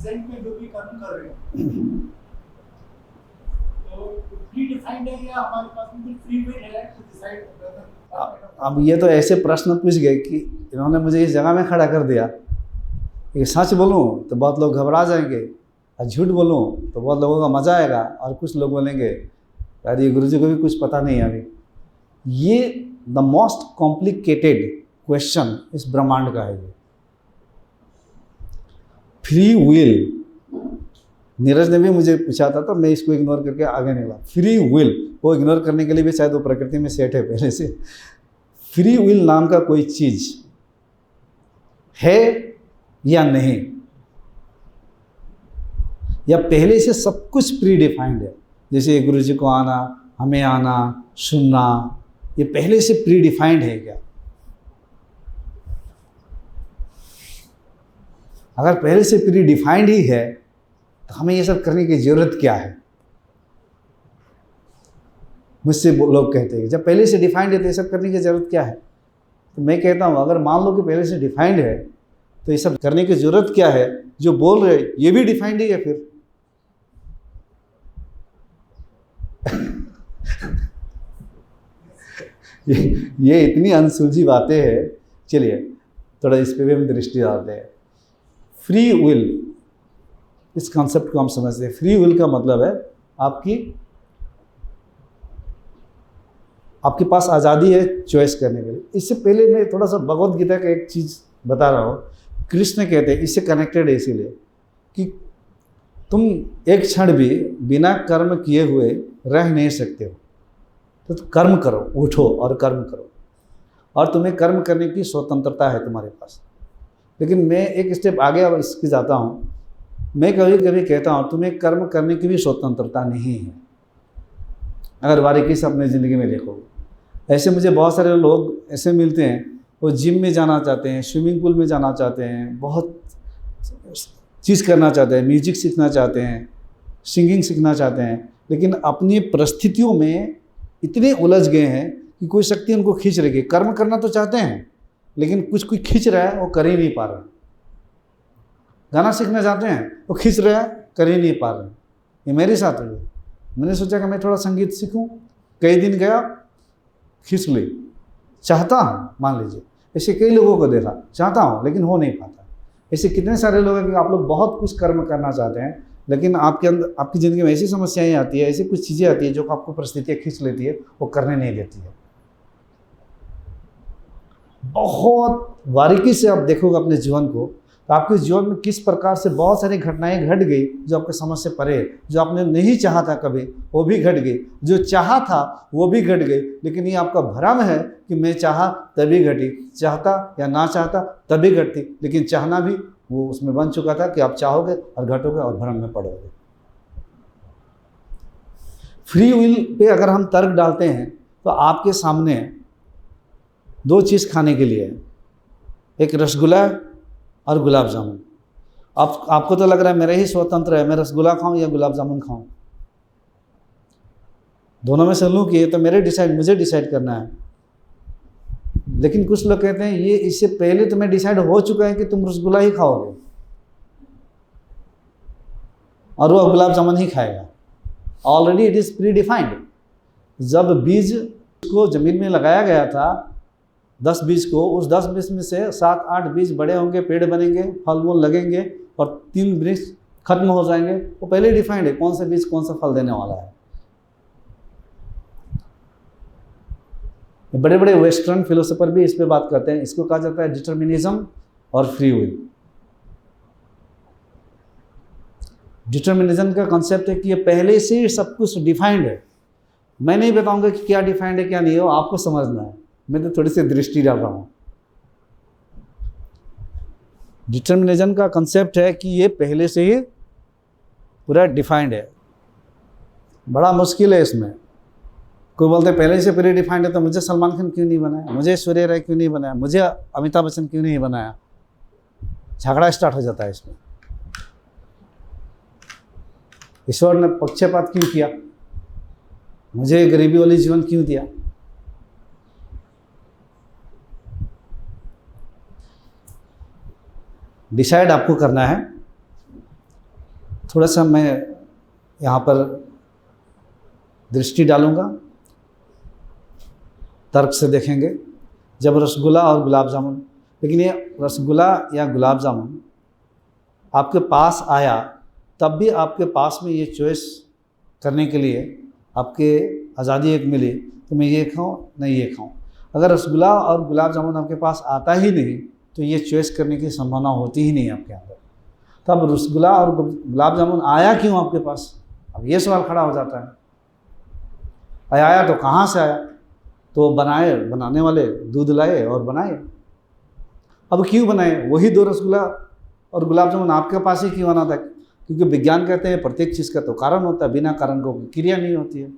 Present में जो भी कर्म कर रहे हो तो प्री डिफाइंड है या हमारे पास बिल्कुल फ्री विल है टू डिसाइड वेदर। अब ये तो ऐसे प्रश्न पूछ गए कि इन्होंने मुझे इस जगह में खड़ा कर दिया कि सच बोलूं तो बहुत लोग घबरा जाएंगे और झूठ बोलूं तो बहुत लोगों का मज़ा आएगा, और कुछ लोग बोलेंगे यार ये गुरुजी को भी कुछ पता नहीं है अभी। ये द मोस्ट कॉम्प्लिकेटेड क्वेश्चन इस ब्रह्मांड का है। ये फ्री विल, नीरज ने भी मुझे पूछा था तो मैं इसको इग्नोर करके आगे निकला। फ्री विल वो इग्नोर करने के लिए भी शायद वो प्रकृति में सेट है पहले से। फ्री विल नाम का कोई चीज है या नहीं, या पहले से सब कुछ प्री डिफाइंड है? जैसे गुरु जी को आना, हमें आना, सुनना, ये पहले से प्री डिफाइंड है क्या? अगर पहले से प्री डिफाइंड ही है तो हमें ये सब करने की जरूरत क्या है? मुझसे लोग कहते हैं जब पहले से डिफाइंड है तो ये सब करने की जरूरत क्या है? तो मैं कहता हूँ अगर मान लो कि पहले से डिफाइंड है तो ये सब करने की जरूरत क्या है? जो बोल रहे ये भी डिफाइंड ही है फिर। ये इतनी अनसुलझी बातें हैं। चलिए थोड़ा इस पे भी हम दृष्टि डालते हैं। फ्री विल, इस कॉन्सेप्ट को हम समझते हैं। फ्री विल का मतलब है आपके पास आज़ादी है चॉइस करने के लिए। इससे पहले मैं थोड़ा सा भगवत गीता का एक चीज़ बता रहा हूँ। कृष्ण कहते हैं, इससे कनेक्टेड है इसीलिए कि तुम एक क्षण भी बिना कर्म किए हुए रह नहीं सकते हो, तो कर्म करो, उठो और कर्म करो, और तुम्हें कर्म करने की स्वतंत्रता है तुम्हारे पास। लेकिन मैं एक स्टेप आगे अब इसकी जाता हूँ। मैं कभी कभी कहता हूँ तुम्हें कर्म करने की भी स्वतंत्रता नहीं है। अगर बारीकी से अपनी ज़िंदगी में देखोगे, ऐसे मुझे बहुत सारे लोग ऐसे मिलते हैं, वो जिम में जाना चाहते हैं, स्विमिंग पूल में जाना चाहते हैं, बहुत चीज़ करना चाहते हैं, म्यूजिक सीखना चाहते हैं, सिंगिंग सीखना चाहते हैं, लेकिन अपनी परिस्थितियों में इतने उलझ गए हैं कि कोई शक्ति उनको खींच रही है। कर्म करना तो चाहते हैं लेकिन कुछ कोई खींच रहा है, वो कर ही नहीं पा रहे। गाना सीखना चाहते हैं, वो खींच रहा है, कर ही नहीं पा रहे। ये मेरे साथ हुआ। मैंने सोचा कि मैं थोड़ा संगीत सीखूं, कई दिन गया, खींच ली, चाहता हूँ, मान लीजिए। ऐसे कई लोगों को देखा, चाहता हूँ लेकिन हो नहीं पाता। ऐसे कितने सारे लोग हैं कि आप लोग बहुत कुछ कर्म करना चाहते हैं लेकिन आपके अंदर, आपकी ज़िंदगी में ऐसी समस्याएं आती है, ऐसी कुछ चीज़ें आती है जो आपको परिस्थितियाँ खींच लेती है, वो करने नहीं देती है। बहुत बारीकी से आप देखोगे अपने जीवन को, तो आपके जीवन में किस प्रकार से बहुत सारी घटनाएं घट गई जो आपके समझ से परे, जो आपने नहीं चाहा था कभी वो भी घट गई, जो चाहा था वो भी घट गई। लेकिन ये आपका भ्रम है कि मैं चाहा तभी घटी, चाहता या ना चाहता तभी घटती, लेकिन चाहना भी वो उसमें बन चुका था कि आप चाहोगे और घटोगे और भ्रम में पड़ोगे। फ्री विल पे अगर हम तर्क डालते हैं तो आपके सामने दो चीज़ खाने के लिए है, एक रसगुल्ला और गुलाब जामुन। आपको तो लग रहा है मेरा ही स्वतंत्र है, मैं रसगुल्ला खाऊं या गुलाब जामुन खाऊं, दोनों में से लूँ कि ये तो मुझे डिसाइड करना है। लेकिन कुछ लोग कहते हैं ये इससे पहले तुम्हें डिसाइड हो चुका है कि तुम रसगुल्ला ही खाओगे और वो गुलाब जामुन ही खाएगा। Already it is pre defined. जब बीज को जमीन में लगाया गया था, 10 बीज को, उस 10 बीज में से 7-8 बीज बड़े होंगे, पेड़ बनेंगे, फल मूल लगेंगे और 3 वृक्ष खत्म हो जाएंगे। वो पहले डिफाइंड है कौन सा बीज कौन सा फल देने वाला है। बड़े बड़े वेस्टर्न फिलोसोफर भी इस पे बात करते हैं। इसको कहा जाता है डिटर्मिनिज्म और फ्री विल। डिटर्मिनिज्म का कॉन्सेप्ट है कि ये पहले से ही सब कुछ डिफाइंड है। मैं नहीं बताऊंगा कि क्या डिफाइंड है क्या नहीं है, आपको समझना है, मैं तो थोड़ी सी दृष्टि डाल रहा हूँ। डिटर्मिनिज्म का कॉन्सेप्ट है कि ये पहले से ही पूरा डिफाइंड है। बड़ा मुश्किल है इसमें। कोई बोलते हैं पहले से प्री डिफाइंड है तो मुझे सलमान खान क्यों नहीं बनाया, मुझे ऐश्वर्या राय क्यों नहीं बनाया, मुझे अमिताभ बच्चन क्यों नहीं बनाया। झगड़ा स्टार्ट हो जाता है इसमें। ईश्वर ने पक्षपात क्यों किया, मुझे गरीबी वाली जीवन क्यों दिया। डिसाइड आपको करना है थोड़ा सा मैं यहाँ पर दृष्टि डालूँगा, तर्क से देखेंगे। जब रसगुल्ला और गुलाब जामुन, लेकिन ये रसगुल्ला या गुलाब जामुन आपके पास आया, तब भी आपके पास में ये चॉइस करने के लिए आपके आज़ादी एक मिली, तो मैं ये खाऊं नहीं ये खाऊं। अगर रसगुल्ला और गुलाब जामुन आपके पास आता ही नहीं तो ये चॉइस करने की संभावना होती ही नहीं आपके अंदर। तब रसगुल्ला और गुलाब जामुन आया क्यों आपके पास? अब ये सवाल खड़ा हो जाता है, आया तो कहाँ से आया? तो बनाने वाले दूध लाए और बनाए। अब क्यों बनाए? वही दो रसगुल्ला और गुलाब जामुन आपके पास ही क्यों आना था? क्योंकि विज्ञान कहते हैं प्रत्येक चीज़ का तो कारण होता है, बिना कारण को क्रिया नहीं होती है।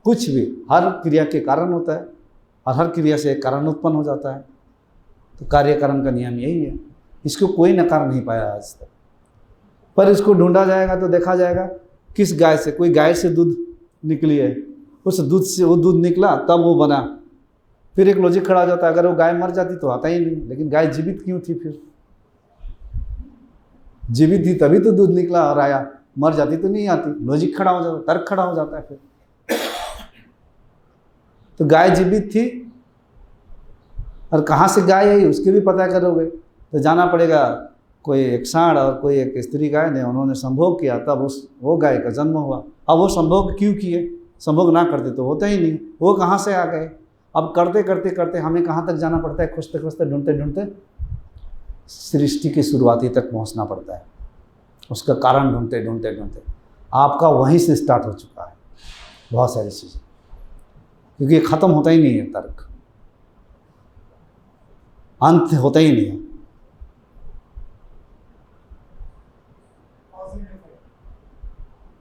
कुछ भी हर क्रिया के कारण होता है और हर क्रिया से एक कारण उत्पन्न हो जाता है। तो कार्य कारण का नियम यही है, इसको कोई नकार नहीं पाया आज तक। पर इसको ढूंढा जाएगा तो देखा जाएगा किस गाय से, कोई गाय से दूध निकली है, उस दूध से वो दूध निकला तब वो बना। फिर एक लॉजिक खड़ा हो जाता है, अगर वो गाय मर जाती तो आता ही नहीं, लेकिन गाय जीवित क्यों थी? फिर जीवित थी तभी तो दूध निकला और आया, मर जाती तो नहीं आती। लॉजिक खड़ा हो जाता, तर्क खड़ा हो जाता है। फिर तो गाय जीवित थी और कहाँ से गाय आई उसके भी पता करोगे तो जाना पड़ेगा कोई एक सांड और कोई एक स्त्री गाय ने, उन्होंने संभोग किया, तब वो गाय का जन्म हुआ। अब वो संभोग क्यों किए? संभोग ना करते तो होता ही नहीं, वो कहाँ से आ गए? अब करते करते करते हमें कहाँ तक जाना पड़ता है? खोजते खोजते ढूंढते ढूंढते सृष्टि की शुरुआती तक पहुँचना पड़ता है, उसका कारण ढूंढते ढूंढते ढूंढते। आपका वहीं से स्टार्ट हो चुका है बहुत सारी चीज़ें, क्योंकि ये ख़त्म होता ही नहीं है, तर्क अंत होता ही नहीं है।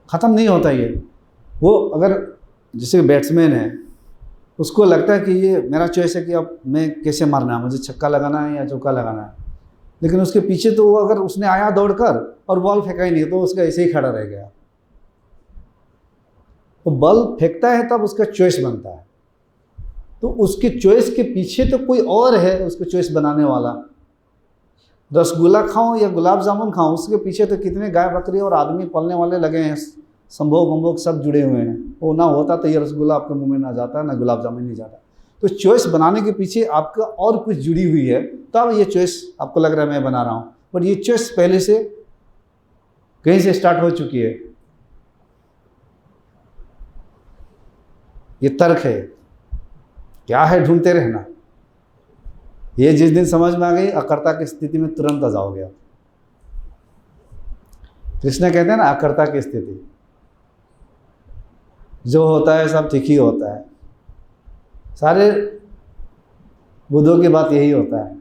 ख़त्म नहीं होता ये। वो अगर जैसे बैट्समैन है, उसको लगता है कि ये मेरा चॉइस है कि अब मैं कैसे मारना है, मुझे छक्का लगाना है या चौका लगाना है, लेकिन उसके पीछे तो वो अगर उसने आया दौड़कर और बॉल फेंका ही नहीं तो उसका ऐसे ही खड़ा रह गया। तो बॉल फेंकता है तब उसका चॉइस बनता है, तो उसके चॉइस के पीछे तो कोई और है उसको चॉइस बनाने वाला। रसगुल्ला खाऊं या गुलाब जामुन खाऊं, उसके पीछे तो कितने गाय बकरी और आदमी पलने वाले लगे हैं, संभोग वंभोग सब जुड़े हुए हैं। वो ना होता तो ये रसगुल्ला आपके मुंह में ना जाता, ना गुलाब जामुन नहीं जाता। तो चॉइस बनाने के पीछे आपका और कुछ जुड़ी हुई है, तब ये चॉइस आपको लग रहा है मैं बना रहा हूँ, पर ये चॉइस पहले से कहीं से स्टार्ट हो चुकी है। ये तर्क है, क्या है? ढूंढते रहना। ये जिस दिन समझ में आ गई, अकर्ता की स्थिति में तुरंत आ जाओगे आप। कृष्ण कहते हैं ना, अकर्ता की स्थिति, जो होता है सब ठीक ही होता है। सारे बुद्धों की बात यही होता है।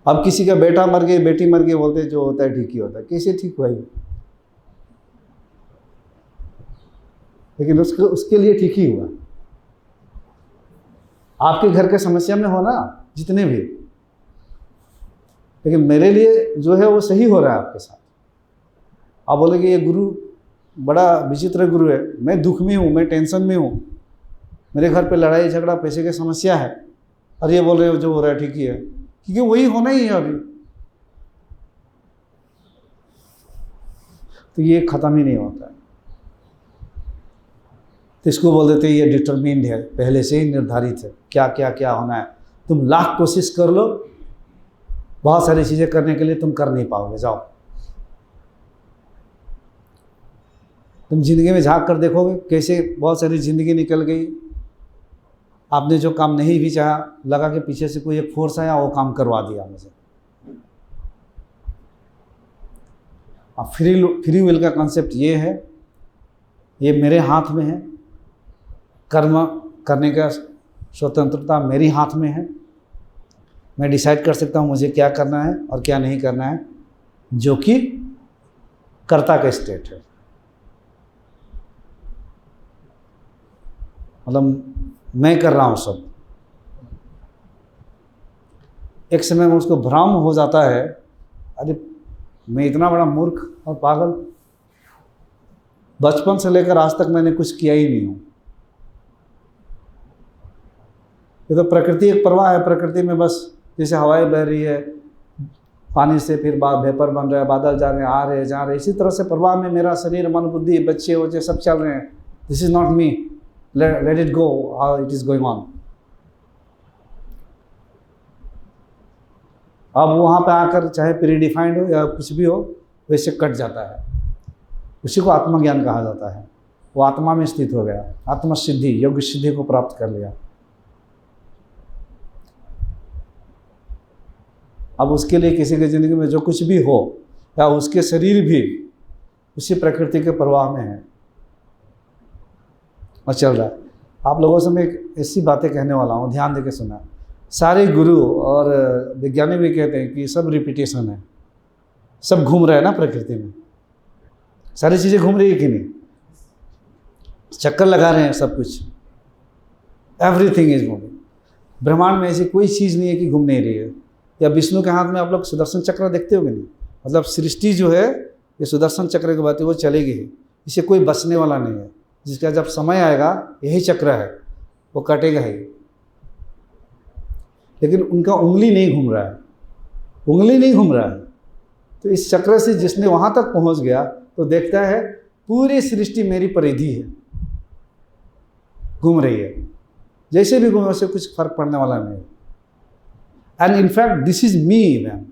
अब किसी का बेटा मर गया, बेटी मर गई, बोलते जो होता है ठीक ही होता है। कैसे ठीक हुआ ये? लेकिन उसके लिए ठीक ही हुआ। आपके घर के समस्या में हो ना जितने भी, लेकिन मेरे लिए जो है वो सही हो रहा है आपके साथ। आप बोलेंगे ये गुरु बड़ा विचित्र गुरु है, मैं दुख में हूँ, मैं टेंशन में हूँ, मेरे घर पे लड़ाई झगड़ा पैसे की समस्या है, और ये बोल रहे हो जो हो रहा है ठीक ही है, क्योंकि वही होना ही है अभी। तो ये ख़त्म ही नहीं होता है। तो इसको बोल देते हैं ये डिटरमिन्ड है, पहले से ही निर्धारित है क्या क्या क्या होना है। तुम लाख कोशिश कर लो, बहुत सारी चीज़ें करने के लिए तुम कर नहीं पाओगे। जाओ तुम जिंदगी में झांक कर देखोगे कैसे बहुत सारी ज़िंदगी निकल गई। आपने जो काम नहीं भी चाहा, लगा कि पीछे से कोई एक फोर्स आया, वो काम करवा दिया मुझे। अब फ्री विल का कॉन्सेप्ट ये है, ये मेरे हाथ में है, कर्म करने का स्वतंत्रता मेरी हाथ में है। मैं डिसाइड कर सकता हूँ मुझे क्या करना है और क्या नहीं करना है, जो कि कर्ता का स्टेट है। मतलब मैं कर रहा हूँ सब। एक समय में उसको भ्रम हो जाता है, अरे मैं इतना बड़ा मूर्ख और पागल, बचपन से लेकर आज तक मैंने कुछ किया ही नहीं हूँ। ये तो प्रकृति एक प्रवाह है, प्रकृति में बस जैसे हवाएं बह रही है, पानी से फिर वेपर बन रहा है, बादल जा रहे हैं, आ रहे हैं, जा रहे हैं। इसी तरह से प्रवाह में मेरा शरीर, मन, बुद्धि, बच्चे बच्चे सब चल रहे हैं। This is not me, let it go how it is going on. अब वहाँ पे आकर चाहे प्रीडिफाइंड हो या कुछ भी हो, वैसे कट जाता है। उसी को आत्मज्ञान कहा जाता है। वो आत्मा में स्थित हो गया, आत्मसिद्धि, योग्य सिद्धि को प्राप्त कर लिया। अब उसके लिए किसी की ज़िंदगी में जो कुछ भी हो या उसके शरीर भी उसी प्रकृति के प्रवाह में है और चल रहा है। आप लोगों से मैं एक ऐसी बातें कहने वाला हूँ, ध्यान देके सुना। सारे गुरु और वैज्ञानिक भी कहते हैं कि सब रिपीटेशन है, सब घूम रहा है ना प्रकृति में, सारी चीज़ें घूम रही है कि नहीं, चक्कर लगा रहे हैं सब कुछ, एवरीथिंग इज मूविंग। ब्रह्मांड में ऐसी कोई चीज़ नहीं है कि घूम नहीं रही है। या विष्णु के हाथ में आप लोग सुदर्शन चक्र देखते होंगे नहीं, मतलब सृष्टि जो है ये सुदर्शन चक्र की बात है, वो चलेगी ही, इसे कोई बचने वाला नहीं है। जिसका जब समय आएगा यही चक्र है, वो कटेगा ही। लेकिन उनका उंगली नहीं घूम रहा है, उंगली नहीं घूम रहा है। तो इस चक्र से जिसने वहाँ तक पहुँच गया तो देखता है पूरी सृष्टि मेरी परिधि है, घूम रही है, जैसे भी घूमे वैसे कुछ फर्क पड़ने वाला नहीं। And in fact this is me ma'am.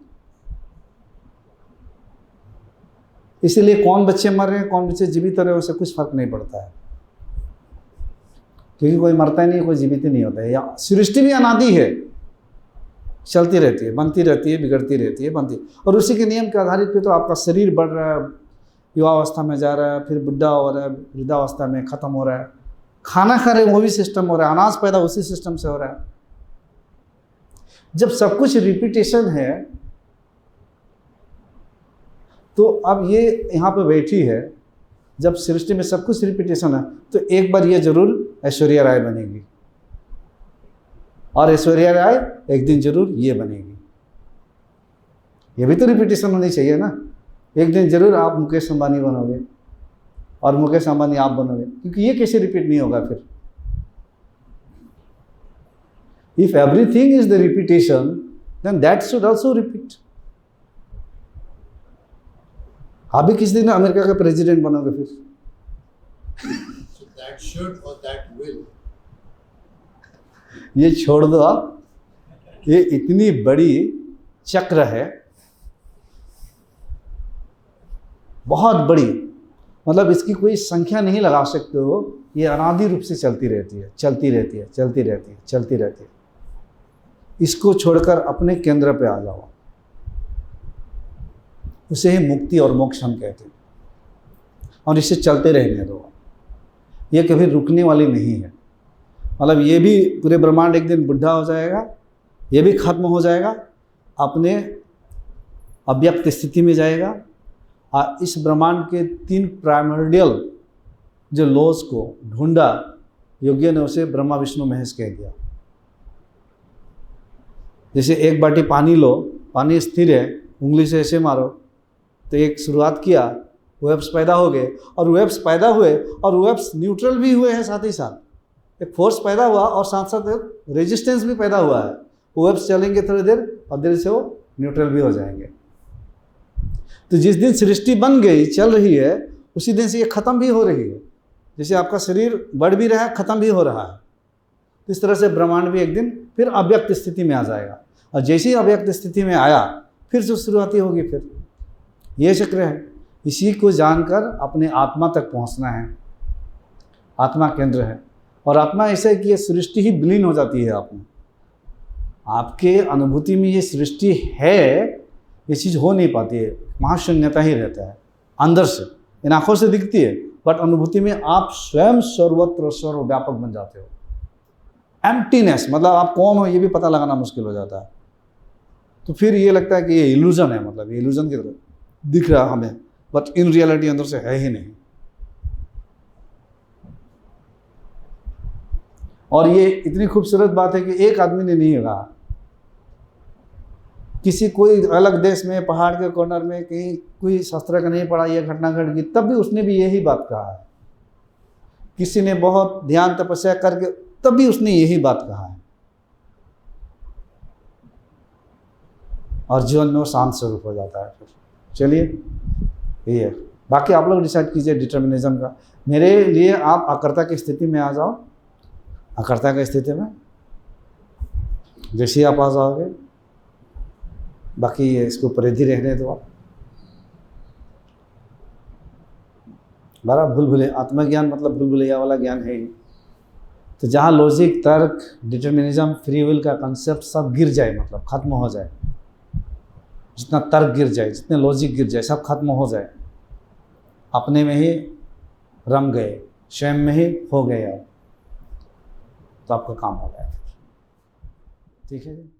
इसीलिए कौन बच्चे मर रहे हैं, कौन बच्चे जीवित हो रहे हैं, उससे कुछ फर्क नहीं पड़ता है, क्योंकि कोई मरता ही नहीं, कोई जीवित ही नहीं होता है। या सृष्टि भी अनादि है, चलती रहती है, बनती रहती है, बिगड़ती रहती है, बनती। और उसी के नियम के आधारित पे तो आपका शरीर बढ़ रहा है, युवावस्था में जा रहा है, फिर बुढ़ा हो रहा है, वृद्धावस्था में ख़त्म हो रहा है। खाना खा रहे हैं वो भी सिस्टम हो रहा है, अनाज पैदा उसी सिस्टम से हो रहा है। जब सब कुछ रिपीटेशन है तो अब ये यहाँ पे बैठी है, जब सृष्टि में सब कुछ रिपीटेशन है तो एक बार ये जरूर ऐश्वर्या राय बनेगी, और ऐश्वर्या राय एक दिन जरूर ये बनेगी। ये भी तो रिपीटेशन होनी चाहिए ना। एक दिन जरूर आप मुकेश अंबानी बनोगे और मुकेश अंबानी आप बनोगे, क्योंकि ये कैसे रिपीट नहीं होगा फिर। If everything is the repetition, then that should also repeat. आप भी किस दिन अमेरिका का प्रेसिडेंट बनोगे फिर। So that should or that will. ये छोड़ दो आप, ये इतनी बड़ी चक्र है, बहुत बड़ी, मतलब इसकी कोई संख्या नहीं लगा सकते हो। ये अनादि रूप से चलती रहती है, चलती रहती है, चलती रहती है, चलती रहती है। इसको छोड़कर अपने केंद्र पे आ जाओ, उसे ही मुक्ति और मोक्ष हम कहते हैं। और इसे चलते रहने दो, ये कभी रुकने वाली नहीं है। मतलब ये भी पूरे ब्रह्मांड एक दिन बुढ़ा हो जाएगा, ये भी खत्म हो जाएगा, अपने अव्यक्त स्थिति में जाएगा। और इस ब्रह्मांड के 3 प्राइमर्डियल जो लॉज को ढूंढा योगियों ने, उसे ब्रह्मा विष्णु महेश कह दिया। जैसे एक बाटी पानी लो, पानी स्थिर है, उंगली से ऐसे मारो तो एक शुरुआत किया, वेव्स पैदा हो गए, और वेव्स पैदा हुए और वेव्स न्यूट्रल भी हुए हैं साथ ही साथ। एक फोर्स पैदा हुआ और साथ साथ एक रेजिस्टेंस भी पैदा हुआ है। वेव्स चलेंगे थोड़ी देर और देर से वो न्यूट्रल भी हो जाएंगे। तो जिस दिन सृष्टि बन गई, चल रही है, उसी दिन से ये ख़त्म भी हो रही है। जैसे आपका शरीर बढ़ भी रहा है, ख़त्म भी हो रहा है, इस तरह से ब्रह्मांड भी एक दिन फिर अव्यक्त स्थिति में आ जाएगा। और जैसे ही अव्यक्त स्थिति में आया, फिर जो शुरुआती होगी, फिर ये चक्र है। इसी को जानकर अपने आत्मा तक पहुंचना है। आत्मा केंद्र है, और आत्मा ऐसा है कि ये सृष्टि ही विलीन हो जाती है आप में। आपके अनुभूति में ये सृष्टि है, ये चीज़ हो नहीं पाती है, महाशून्यता ही रहता है अंदर से। इन आँखों से दिखती है, बट अनुभूति में आप स्वयं सर्वत्र सर्वव्यापक बन जाते हो। एम्प्टीनेस, मतलब आप कौन हो ये भी पता लगाना मुश्किल हो जाता है। तो फिर ये लगता है कि ये इल्यूजन है, मतलब ये इल्यूजन की तरह दिख रहा हमें, बट इन रियलिटी अंदर से है ही नहीं। और ये इतनी खूबसूरत बात है कि एक आदमी ने नहीं कहा, किसी कोई अलग देश में पहाड़ के कॉर्नर में कहीं कोई शास्त्र का नहीं पढ़ा, ये घटना घट गई, तब भी उसने भी यही बात कहा है। किसी ने बहुत ध्यान तपस्या करके, तब भी उसने यही बात कहा है। और जीवन में वो शांत स्वरूप हो जाता है। फिर चलिए यही है, बाकी आप लोग डिसाइड कीजिए डिटर्मिनिज्म का। मेरे लिए आप अकर्ता की स्थिति में आ जाओ, अकर्ता की स्थिति में जैसे ही आप आ जाओगे, बाकी इसको परिधि रहने दो आप। बड़ा भूल आत्मज्ञान मतलब भूल भुलैया वाला ज्ञान है ही। तो जहाँ लॉजिक, तर्क, डिटर्मिनिज्म, फ्री विल का कंसेप्ट सब गिर जाए, मतलब खत्म हो जाए, जितना तर्क गिर जाए, जितने लॉजिक गिर जाए, सब खत्म हो जाए, अपने में ही रम गए, स्वयं में ही हो गए आप, तो आपका काम हो गया। ठीक है जी।